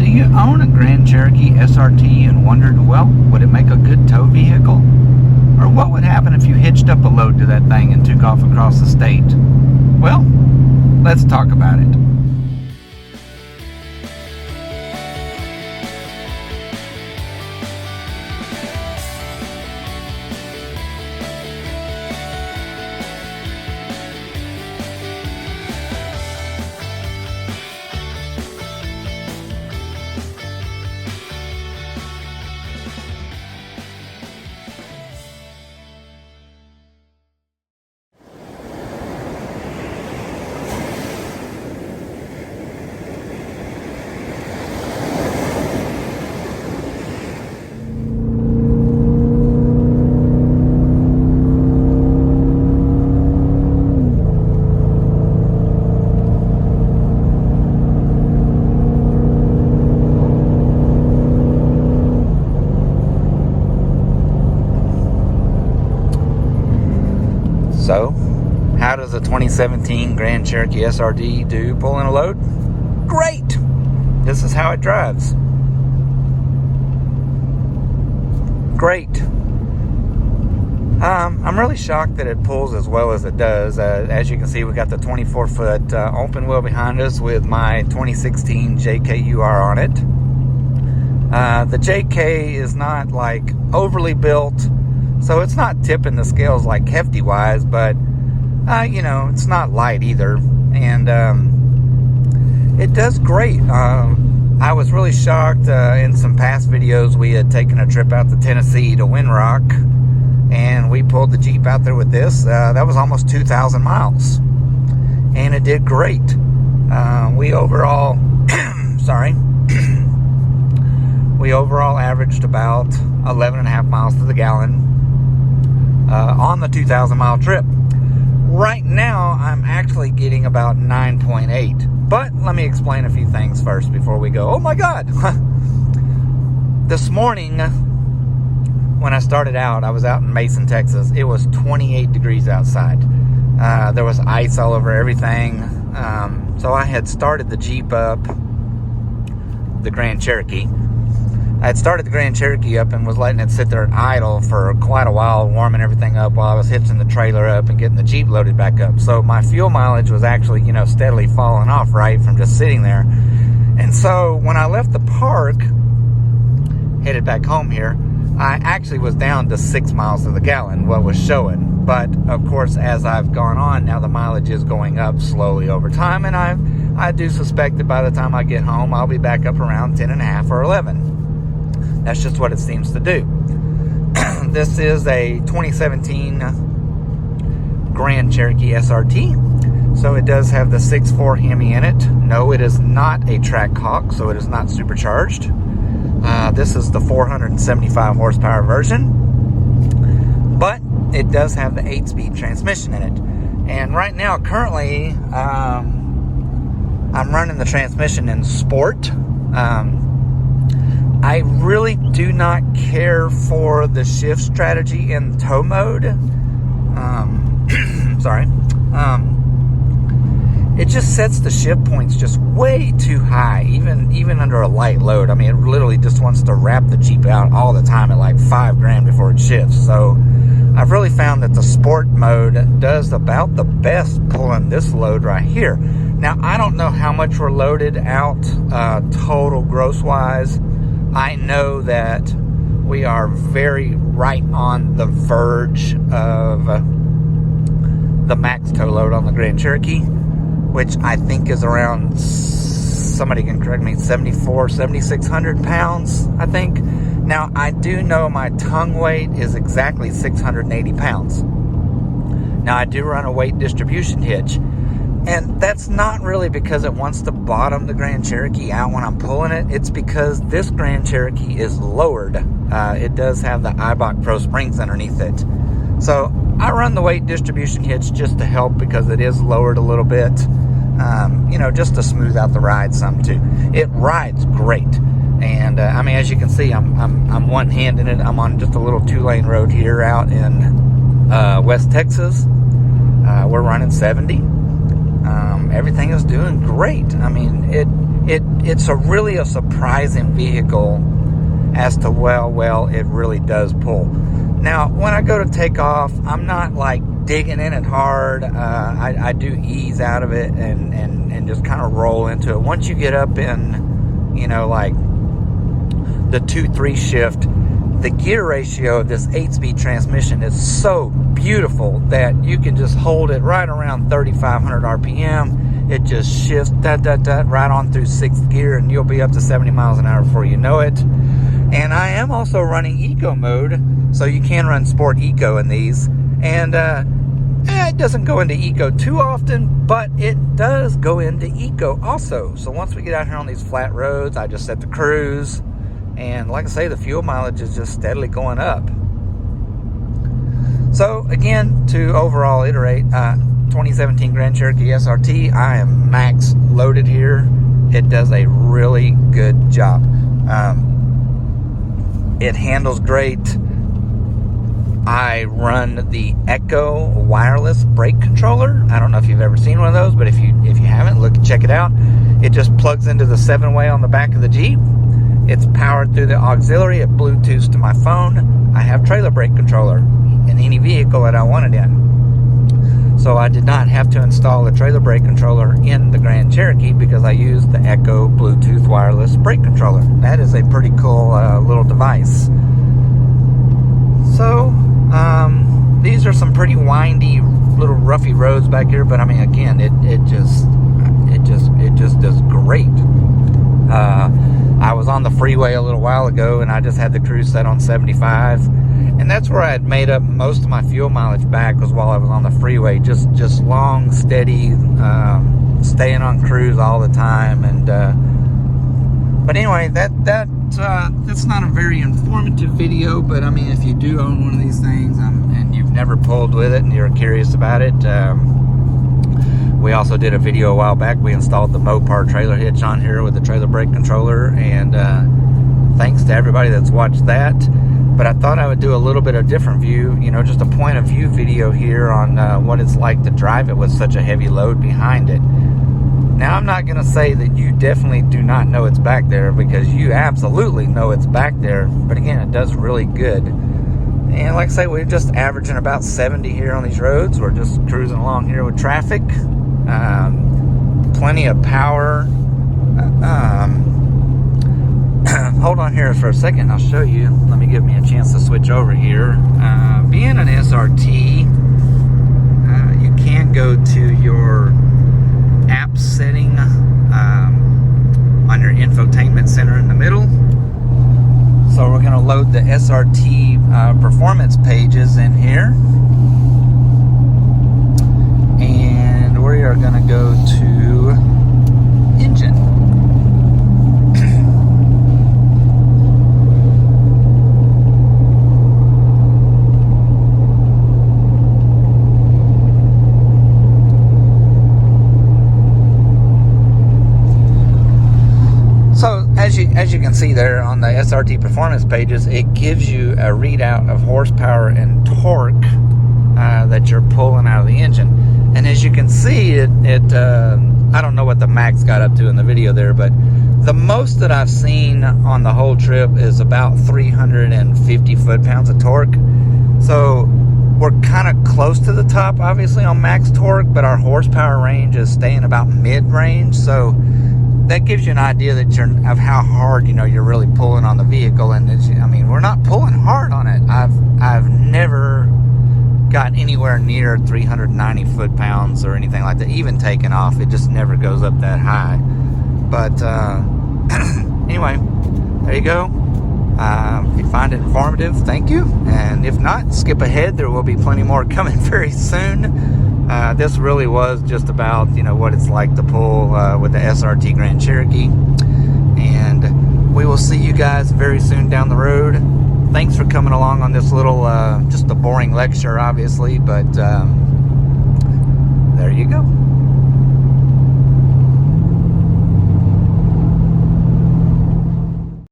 Do you own a Grand Cherokee SRT and wondered, well, would it make a good tow vehicle? Or what would happen if you hitched up a load to that thing and took off across the state? Well, let's talk about it. So, how does a 2017 Grand Cherokee SRT do pulling a load? Great! This is how it drives. Great. I'm really shocked that it pulls as well as it does. As you can see, we got the 24-foot open wheel behind us with my 2016 JKUR on it. The JK is not like overly built, so it's not tipping the scales like hefty wise, but you know, it's not light either, and it does great. I was really shocked. In some past videos we had taken a trip out to Tennessee to Windrock, and we pulled the Jeep out there with this. That was almost 2,000 miles, and it did great. We overall we overall averaged about 11.5 miles to the gallon on the 2,000 mile trip. Right now I'm actually getting about 9.8, but let me explain a few things first before we go. Oh my god. This morning when I started out, I was out in Mason, Texas. It was 28 degrees outside. There was ice all over everything. So I had started the Jeep up, the Grand Cherokee. I had started the Grand Cherokee up and was letting it sit there and idle for quite a while, warming everything up while I was hitching the trailer up and getting the Jeep loaded back up. So my fuel mileage was actually, you know, steadily falling off, right, from just sitting there. And so when I left the park, headed back home here, I actually was down to 6 miles to the gallon, what was showing. But of course, as I've gone on, now the mileage is going up slowly over time, and I do suspect that by the time I get home, I'll be back up around 10.5 or 11. That's just what it seems to do. This is a 2017 Grand Cherokee SRT. So it does have the 6.4 Hemi in it. No, it is not a track hawk, so it is not supercharged. This is the 475 horsepower version. But it does have the 8-speed transmission in it. And right now, currently, I'm running the transmission in Sport. I really do not care for the shift strategy in tow mode. It just sets the shift points just way too high, even under a light load. I mean, it literally just wants to wrap the Jeep out all the time at like $5,000 before it shifts. So I've really found that the Sport mode does about the best pulling this load right here. Now, I don't know how much we're loaded out total gross wise. I know that we are very right on the verge of the max tow load on the Grand Cherokee, which I think is around, somebody can correct me, 7,600 pounds, I think. Now, I do know my tongue weight is exactly 680 pounds. Now, I do run a weight distribution hitch, and that's not really because it wants to bottom the Grand Cherokee out when I'm pulling it. It's because this Grand Cherokee is lowered. It does have the Eibach Pro Springs underneath it. So I run the weight distribution hitch just to help because it is lowered a little bit. You know, just to smooth out the ride some too. It rides great. And I mean, as you can see, I'm one-handing it. I'm on just a little 2-lane road here out in West Texas. We're running 70. Everything is doing great. I mean, it's really a surprising vehicle as to, well, it really does pull. Now, when I go to take off, I'm not like digging in it hard. I do ease out of it and just kind of roll into it. Once you get up in, you know, like the 2-3 shift, the gear ratio of this 8-speed transmission is so beautiful that you can just hold it right around 3,500 RPM. It just shifts right on through 6th gear, and you'll be up to 70 miles an hour before you know it. And I am also running eco mode, so you can run sport eco in these. And it doesn't go into eco too often, but it does go into eco also. So once we get out here on these flat roads, I just set the cruise. And like I say, the fuel mileage is just steadily going up. So again, to overall iterate, 2017 Grand Cherokee SRT, I am max loaded here. It does a really good job. It handles great. I run the Echo wireless brake controller. I don't know if you've ever seen one of those, but if you haven't, check it out. It just plugs into the 7-way on the back of the Jeep. It's powered through the auxiliary. It Bluetooths to my phone. I have trailer brake controller in any vehicle that I want it in. So I did not have to install the trailer brake controller in the Grand Cherokee because I used the Echo Bluetooth wireless brake controller. That is a pretty cool little device. So these are some pretty windy, little roughy roads back here, but I mean, again, it just does great. I was on the freeway a little while ago, and I just had the cruise set on 75, and that's where I had made up most of my fuel mileage back, was while I was on the freeway, just long, steady, staying on cruise all the time. And but anyway, that's not a very informative video, but I mean, if you do own one of these things and you've never pulled with it and you're curious about it, we also did a video a while back. We installed the Mopar trailer hitch on here with the trailer brake controller, and thanks to everybody that's watched that. But I thought I would do a little bit of different view, you know, just a point of view video here on what it's like to drive it with such a heavy load behind it. Now, I'm not going to say that you definitely do not know it's back there, because you absolutely know it's back there. But again, it does really good. And like I say, we're just averaging about 70 here on these roads. We're just cruising along here with traffic. Plenty of power. Hold on here for a second, I'll show you. Let me give me a chance to switch over here. Being an SRT, you can go to your app setting on your infotainment center in the middle. So we're going to load the SRT performance pages in here. And we are going to go to engine. So as you can see there on the SRT performance pages, it gives you a readout of horsepower and torque that you're pulling out of the engine. And as you can see, I don't know what the max got up to in the video there, but the most that I've seen on the whole trip is about 350 foot-pounds of torque. So we're kind of close to the top, obviously, on max torque, but our horsepower range is staying about mid-range. So that gives you an idea that of how hard, you know, you're really pulling on the vehicle. And I mean, we're not pulling hard on it. I've never got anywhere near 390 foot-pounds or anything like that. Even taking off, it just never goes up that high. But anyway, there you go. If you find it informative, thank you. And if not, skip ahead. There will be plenty more coming very soon. This really was just about, you know, what it's like to pull with the SRT Grand Cherokee. And we will see you guys very soon down the road. Thanks for coming along on this little, just a boring lecture, obviously, but there you go.